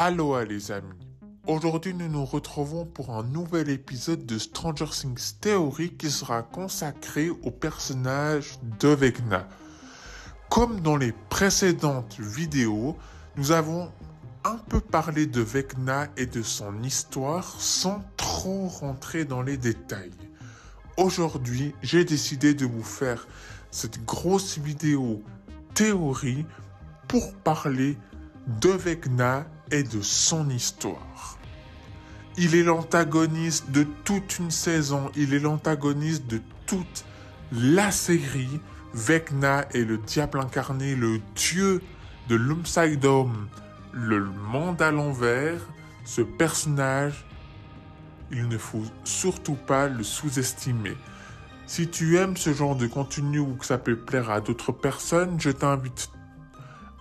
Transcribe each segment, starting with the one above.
Aloha les amis, aujourd'hui nous nous retrouvons pour un nouvel épisode de Stranger Things Theory qui sera consacré au personnage de Vecna. Comme dans les précédentes vidéos, nous avons un peu parlé de Vecna et de son histoire sans trop rentrer dans les détails. Aujourd'hui, j'ai décidé de vous faire cette grosse vidéo théorie pour parler de Vecna et de son histoire. Il est l'antagoniste de toute une saison, il est l'antagoniste de toute la série. Vecna est le diable incarné, le dieu de l'Upside-Down, le monde à l'envers. Ce personnage, il ne faut surtout pas le sous-estimer. Si tu aimes ce genre de contenu ou que ça peut plaire à d'autres personnes, je t'invite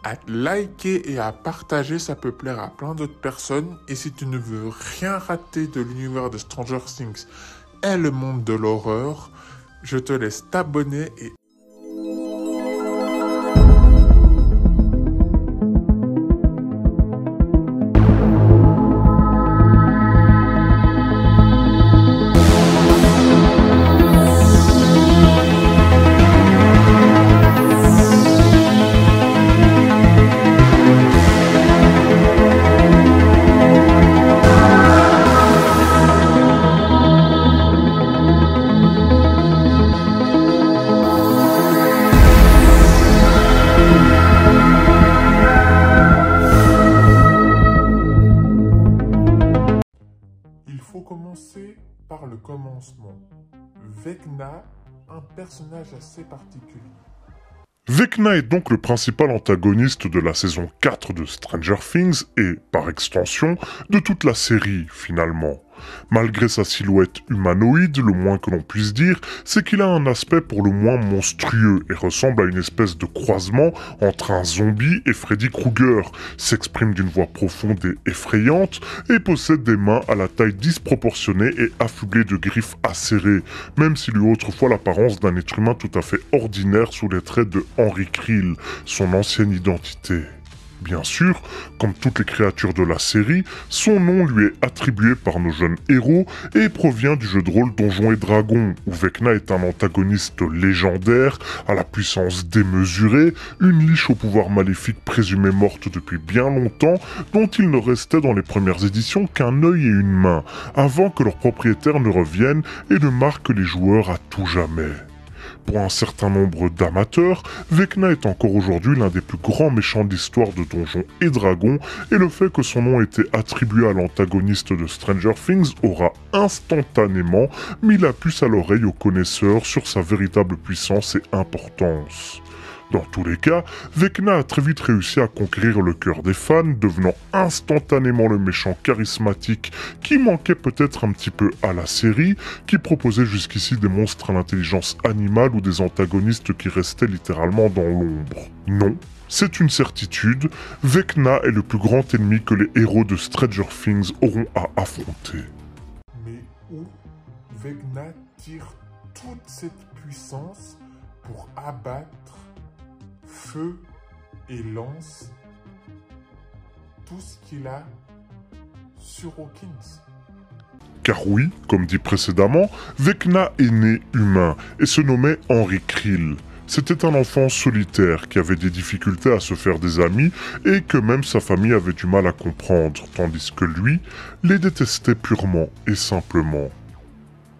à liker et à partager, ça peut plaire à plein d'autres personnes. Et si tu ne veux rien rater de l'univers de Stranger Things et le monde de l'horreur, je te laisse t'abonner et commencer par le commencement. Vecna, un personnage assez particulier. Vecna est donc le principal antagoniste de la saison 4 de Stranger Things et, par extension, de toute la série, finalement. Malgré sa silhouette humanoïde, le moins que l'on puisse dire, c'est qu'il a un aspect pour le moins monstrueux et ressemble à une espèce de croisement entre un zombie et Freddy Krueger, s'exprime d'une voix profonde et effrayante et possède des mains à la taille disproportionnée et affublées de griffes acérées, même s'il eut autrefois l'apparence d'un être humain tout à fait ordinaire sous les traits de Henry Creel, son ancienne identité. Bien sûr, comme toutes les créatures de la série, son nom lui est attribué par nos jeunes héros et provient du jeu de rôle Donjons et Dragons, où Vecna est un antagoniste légendaire, à la puissance démesurée, une liche au pouvoir maléfique présumée morte depuis bien longtemps, dont il ne restait dans les premières éditions qu'un œil et une main, avant que leur propriétaire ne revienne et ne marque les joueurs à tout jamais. Pour un certain nombre d'amateurs, Vecna est encore aujourd'hui l'un des plus grands méchants de l'histoire de Donjons et Dragons, et le fait que son nom ait été attribué à l'antagoniste de Stranger Things aura instantanément mis la puce à l'oreille aux connaisseurs sur sa véritable puissance et importance. Dans tous les cas, Vecna a très vite réussi à conquérir le cœur des fans, devenant instantanément le méchant charismatique qui manquait peut-être un petit peu à la série, qui proposait jusqu'ici des monstres à l'intelligence animale ou des antagonistes qui restaient littéralement dans l'ombre. Non, c'est une certitude, Vecna est le plus grand ennemi que les héros de Stranger Things auront à affronter. Mais où Vecna tire toute cette puissance pour abattre feu et lance tout ce qu'il a sur Hawkins. Car oui, comme dit précédemment, Vecna est né humain et se nommait Henry Creel. C'était un enfant solitaire qui avait des difficultés à se faire des amis et que même sa famille avait du mal à comprendre, tandis que lui les détestait purement et simplement.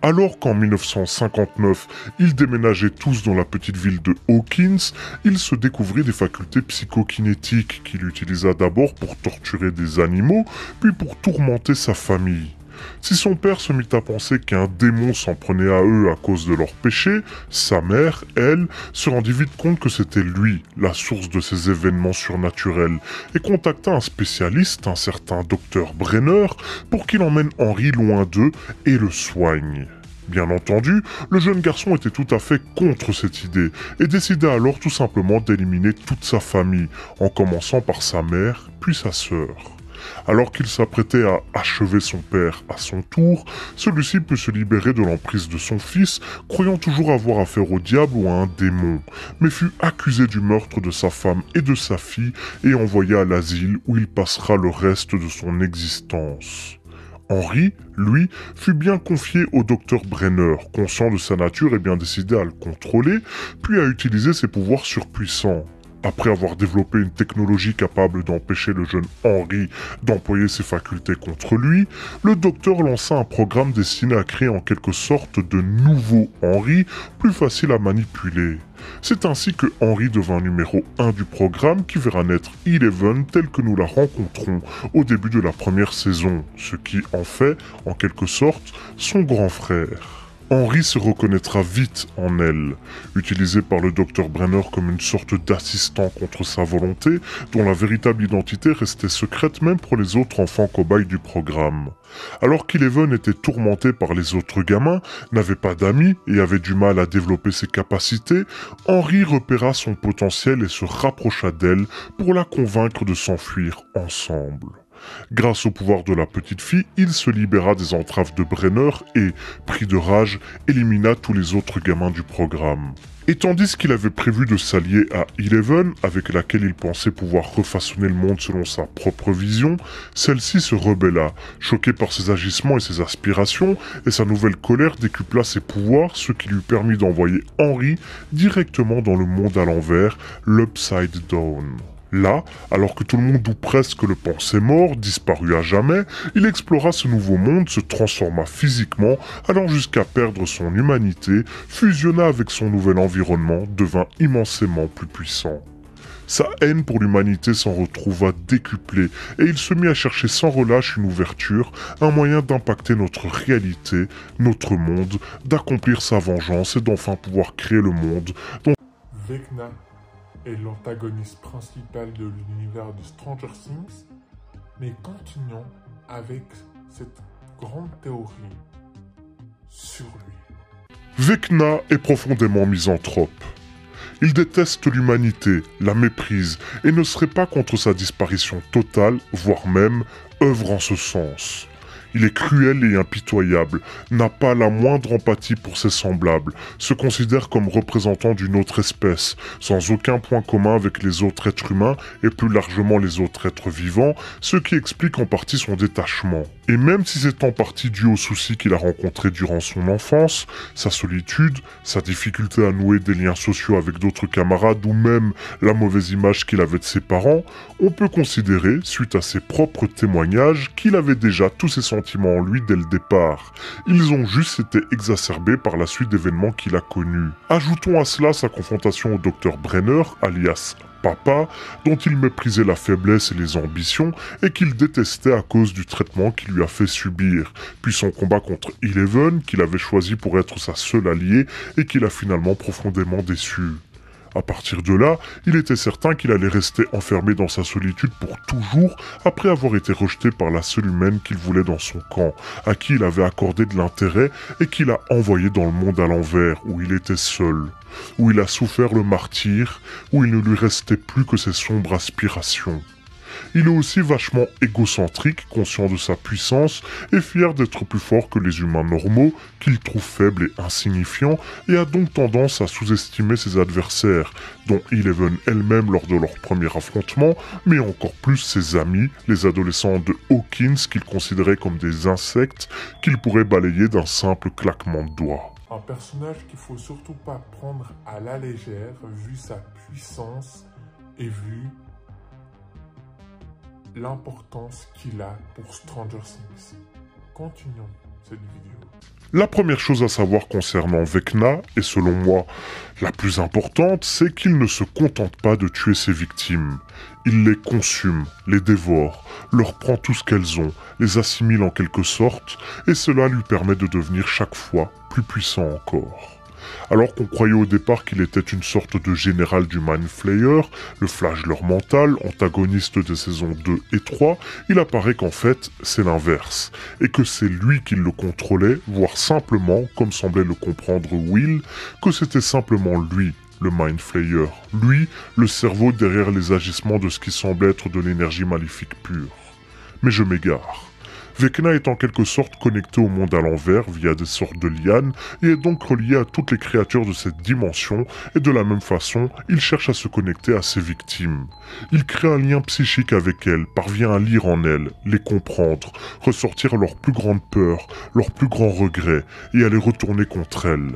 Alors qu'en 1959, ils déménageaient tous dans la petite ville de Hawkins, il se découvrit des facultés psychokinétiques qu'il utilisa d'abord pour torturer des animaux, puis pour tourmenter sa famille. Si son père se mit à penser qu'un démon s'en prenait à eux à cause de leurs péchés, sa mère, elle, se rendit vite compte que c'était lui, la source de ces événements surnaturels, et contacta un spécialiste, un certain Dr Brenner, pour qu'il emmène Henry loin d'eux et le soigne. Bien entendu, le jeune garçon était tout à fait contre cette idée, et décida alors tout simplement d'éliminer toute sa famille, en commençant par sa mère, puis sa sœur. Alors qu'il s'apprêtait à achever son père à son tour, celui-ci peut se libérer de l'emprise de son fils, croyant toujours avoir affaire au diable ou à un démon, mais fut accusé du meurtre de sa femme et de sa fille et envoyé à l'asile où il passera le reste de son existence. Henry, lui, fut bien confié au docteur Brenner, conscient de sa nature et bien décidé à le contrôler, puis à utiliser ses pouvoirs surpuissants. Après avoir développé une technologie capable d'empêcher le jeune Henry d'employer ses facultés contre lui, le docteur lança un programme destiné à créer en quelque sorte de nouveau Henry, plus facile à manipuler. C'est ainsi que Henry devint numéro 1 du programme qui verra naître Eleven telle que nous la rencontrons au début de la première saison, ce qui en fait, en quelque sorte, son grand frère. Henry se reconnaîtra vite en elle, utilisée par le Dr Brenner comme une sorte d'assistant contre sa volonté, dont la véritable identité restait secrète même pour les autres enfants cobayes du programme. Alors qu'Eleven était tourmenté par les autres gamins, n'avait pas d'amis et avait du mal à développer ses capacités, Henry repéra son potentiel et se rapprocha d'elle pour la convaincre de s'enfuir ensemble. Grâce au pouvoir de la petite fille, il se libéra des entraves de Brenner et, pris de rage, élimina tous les autres gamins du programme. Et tandis qu'il avait prévu de s'allier à Eleven, avec laquelle il pensait pouvoir refaçonner le monde selon sa propre vision, celle-ci se rebella, choquée par ses agissements et ses aspirations, et sa nouvelle colère décupla ses pouvoirs, ce qui lui permit d'envoyer Henry directement dans le monde à l'envers, l'Upside Down. Là, alors que tout le monde ou presque le pensait mort, disparu à jamais, il explora ce nouveau monde, se transforma physiquement, allant jusqu'à perdre son humanité, fusionna avec son nouvel environnement, devint immensément plus puissant. Sa haine pour l'humanité s'en retrouva décuplée, et il se mit à chercher sans relâche une ouverture, un moyen d'impacter notre réalité, notre monde, d'accomplir sa vengeance et d'enfin pouvoir créer le monde dont Vecna est l'antagoniste principal de l'univers de Stranger Things, mais continuons avec cette grande théorie sur lui. Vecna est profondément misanthrope. Il déteste l'humanité, la méprise, et ne serait pas contre sa disparition totale, voire même œuvre en ce sens. Il est cruel et impitoyable, n'a pas la moindre empathie pour ses semblables, se considère comme représentant d'une autre espèce, sans aucun point commun avec les autres êtres humains et plus largement les autres êtres vivants, ce qui explique en partie son détachement. Et même si c'est en partie dû aux soucis qu'il a rencontrés durant son enfance, sa solitude, sa difficulté à nouer des liens sociaux avec d'autres camarades ou même la mauvaise image qu'il avait de ses parents, on peut considérer, suite à ses propres témoignages, qu'il avait déjà tous ses sentiments en lui dès le départ. Ils ont juste été exacerbés par la suite d'événements qu'il a connus. Ajoutons à cela sa confrontation au Dr Brenner, alias Papa, dont il méprisait la faiblesse et les ambitions, et qu'il détestait à cause du traitement qu'il lui a fait subir, puis son combat contre Eleven, qu'il avait choisi pour être sa seule alliée, et qu'il a finalement profondément déçu. À partir de là, il était certain qu'il allait rester enfermé dans sa solitude pour toujours, après avoir été rejeté par la seule humaine qu'il voulait dans son camp, à qui il avait accordé de l'intérêt et qu'il a envoyé dans le monde à l'envers, où il était seul, où il a souffert le martyre, où il ne lui restait plus que ses sombres aspirations. Il est aussi vachement égocentrique, conscient de sa puissance et fier d'être plus fort que les humains normaux, qu'il trouve faibles et insignifiants, et a donc tendance à sous-estimer ses adversaires, dont Eleven elle-même lors de leur premier affrontement, mais encore plus ses amis, les adolescents de Hawkins qu'il considérait comme des insectes qu'il pourrait balayer d'un simple claquement de doigts. Un personnage qu'il faut surtout pas prendre à la légère, vu sa puissance et vu l'importance qu'il a pour Stranger Things. Continuons cette vidéo. La première chose à savoir concernant Vecna, et selon moi la plus importante, c'est qu'il ne se contente pas de tuer ses victimes. Il les consume, les dévore, leur prend tout ce qu'elles ont, les assimile en quelque sorte, et cela lui permet de devenir chaque fois plus puissant encore. Alors qu'on croyait au départ qu'il était une sorte de général du Mind Flayer, le flagelleur mental, antagoniste des saisons 2 et 3, il apparaît qu'en fait, c'est l'inverse, et que c'est lui qui le contrôlait, voire simplement, comme semblait le comprendre Will, que c'était simplement lui, le Mind Flayer, lui, le cerveau derrière les agissements de ce qui semblait être de l'énergie maléfique pure. Mais je m'égare. Vecna est en quelque sorte connecté au monde à l'envers via des sortes de lianes et est donc relié à toutes les créatures de cette dimension et de la même façon, il cherche à se connecter à ses victimes. Il crée un lien psychique avec elles, parvient à lire en elles, les comprendre, ressortir leurs plus grandes peurs, leurs plus grands regrets et à les retourner contre elles.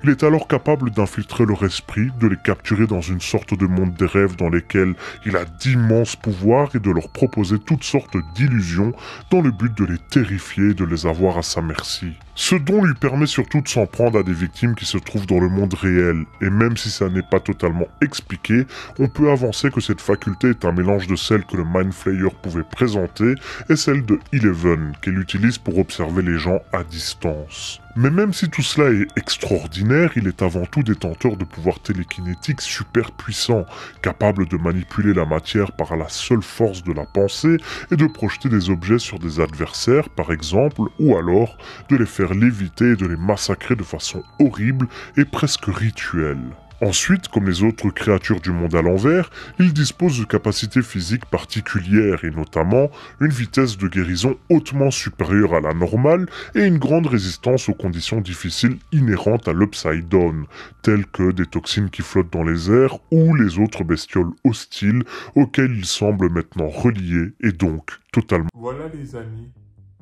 Il est alors capable d'infiltrer leur esprit, de les capturer dans une sorte de monde des rêves dans lesquels il a d'immenses pouvoirs et de leur proposer toutes sortes d'illusions dans le but de les terrifier et de les avoir à sa merci. Ce don lui permet surtout de s'en prendre à des victimes qui se trouvent dans le monde réel, et même si ça n'est pas totalement expliqué, on peut avancer que cette faculté est un mélange de celle que le Mind Flayer pouvait présenter et celle de Eleven, qu'elle utilise pour observer les gens à distance. Mais même si tout cela est extraordinaire, il est avant tout détenteur de pouvoirs télékinétiques super puissants, capable de manipuler la matière par la seule force de la pensée et de projeter des objets sur des adversaires, par exemple, ou alors de les faire léviter et de les massacrer de façon horrible et presque rituelle. Ensuite, comme les autres créatures du monde à l'envers, il dispose de capacités physiques particulières et notamment une vitesse de guérison hautement supérieure à la normale et une grande résistance aux conditions difficiles inhérentes à l'Upside Down, telles que des toxines qui flottent dans les airs ou les autres bestioles hostiles auxquelles il semble maintenant relié et donc totalement... Voilà les amis,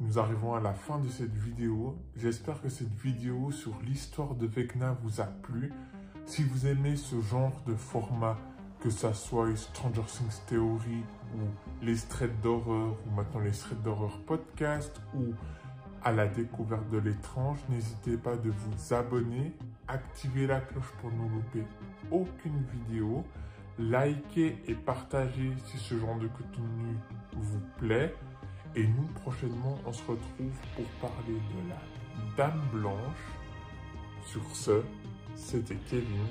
nous arrivons à la fin de cette vidéo. J'espère que cette vidéo sur l'histoire de Vecna vous a plu. Si vous aimez ce genre de format, que ça soit Stranger Things Theory ou les Threads d'horreur ou maintenant les Threads d'horreur podcast ou à la découverte de l'étrange, n'hésitez pas de vous abonner, activer la cloche pour ne louper aucune vidéo, liker et partager si ce genre de contenu vous plaît. Et nous, prochainement, on se retrouve pour parler de la Dame Blanche. Sur ce, c'était Kevin.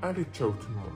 Allez, ciao tout le monde.